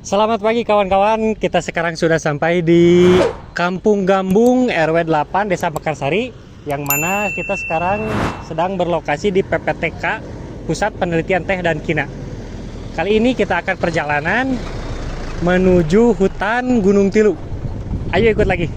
Selamat pagi kawan-kawan, kita sekarang sudah sampai di Kampung Gambung RW 8 Desa Mekarsari, yang mana kita sekarang sedang berlokasi di PPTK Pusat Penelitian Teh dan Kina. Kali ini kita akan perjalanan menuju hutan Gunung Tilu. Ayo ikut lagi.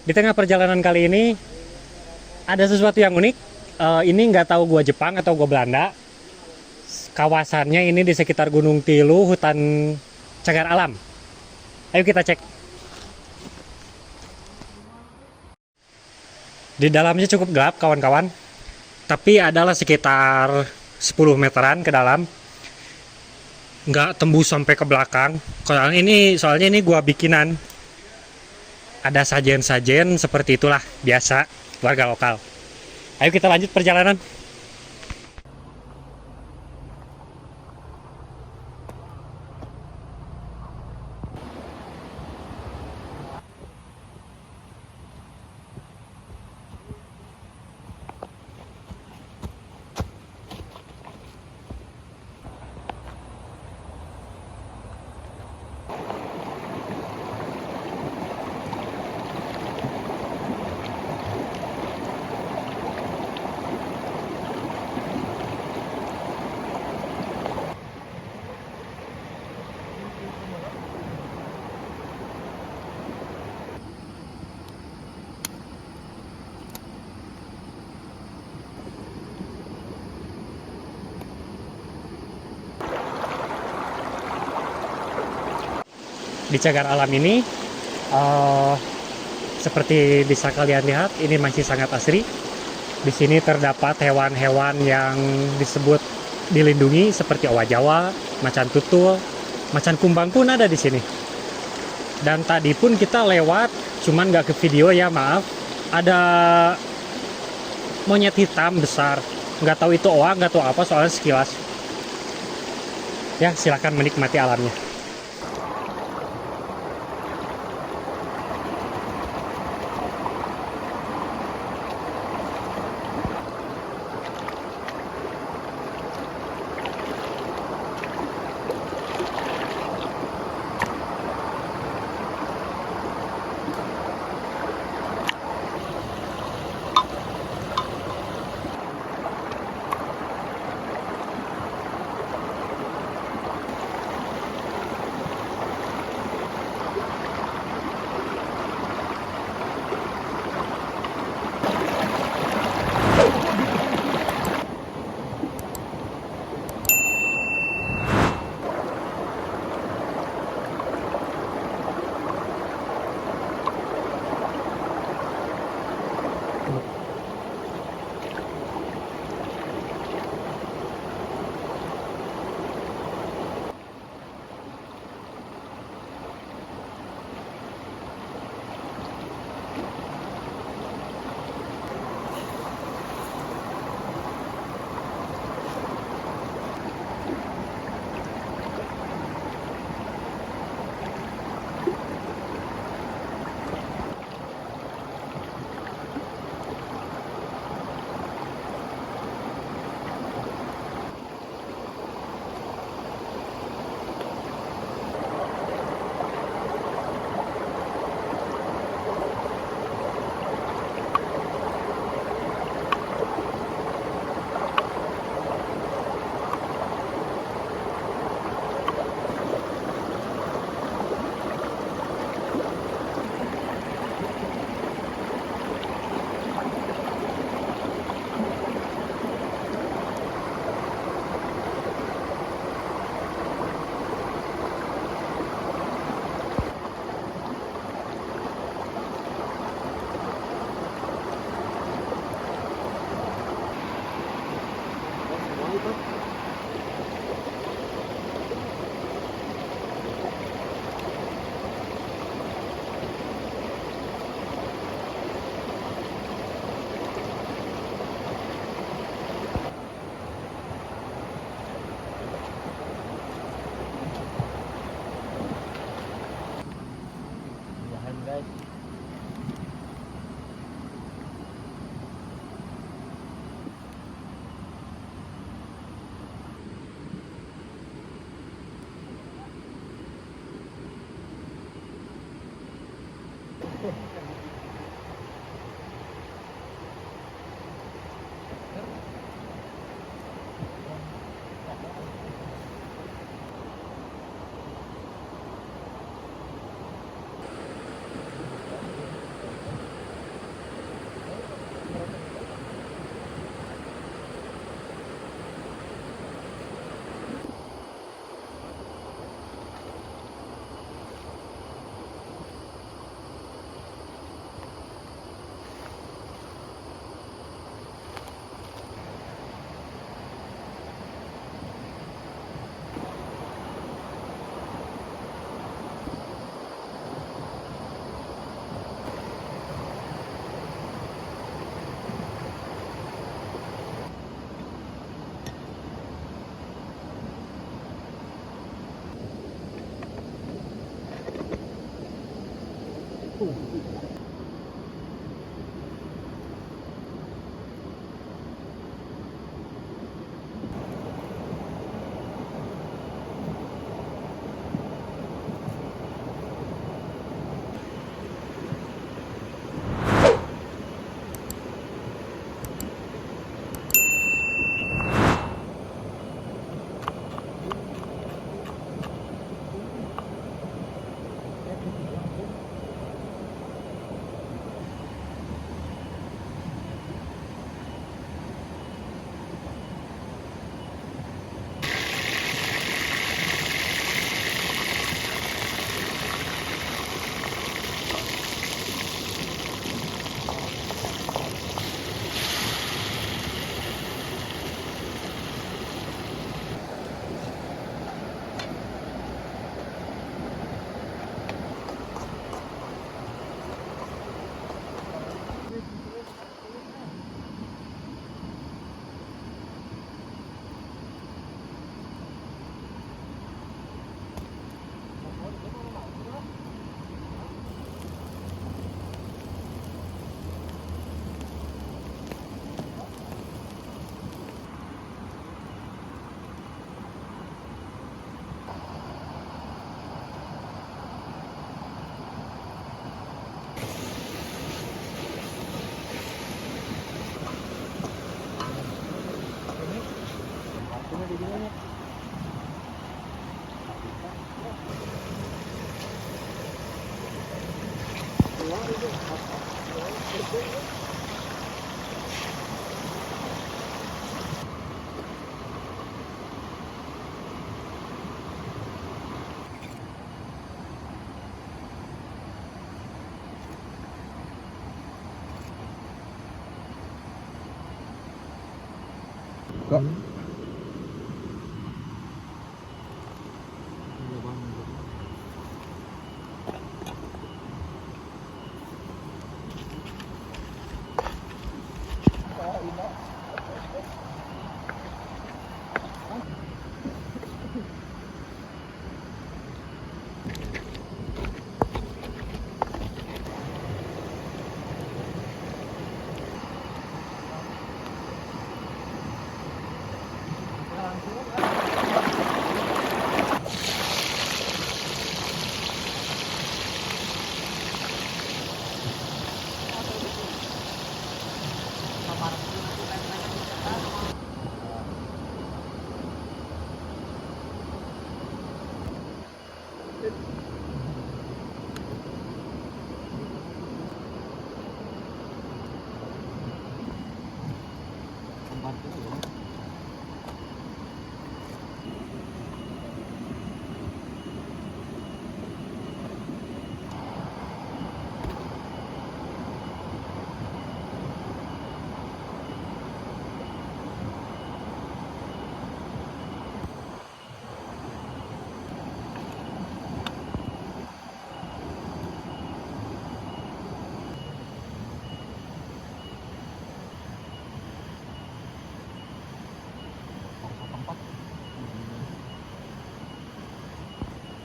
Di tengah perjalanan kali ini ada sesuatu yang unik. Ini nggak tahu gua Jepang atau gua Belanda. Kawasannya ini di sekitar Gunung Tilu, hutan cagar alam. Ayo kita cek. Di dalamnya cukup gelap kawan-kawan, tapi adalah sekitar 10 meteran ke dalam. Nggak tembus sampai ke belakang. Soalnya ini gua bikinan. Ada sajen-sajen seperti itulah, biasa warga lokal. Ayo kita lanjut perjalanan. Di cagar alam ini, seperti bisa kalian lihat, ini masih sangat asri. Di sini terdapat hewan-hewan yang disebut dilindungi seperti owa Jawa, macan tutul, macan kumbang pun ada di sini. Dan tadi pun kita lewat, cuman nggak ke video ya, maaf. Ada monyet hitam besar, nggak tahu itu owa, nggak tahu apa, soalnya sekilas. Ya, silakan menikmati alamnya. Kok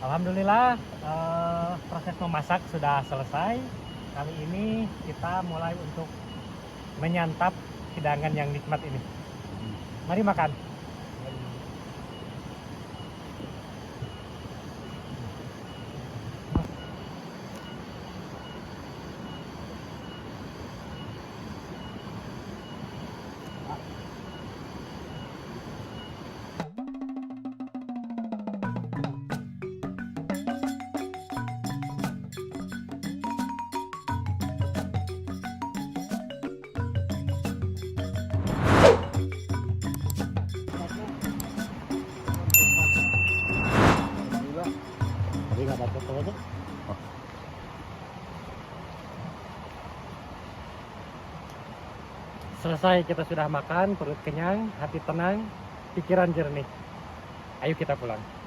Alhamdulillah proses memasak sudah selesai. Kali ini kita mulai untuk menyantap hidangan yang nikmat ini. Mari makan. Tadi nggak dapat aja. Selesai, kita sudah makan, perut kenyang, hati tenang, pikiran jernih. Ayo kita pulang.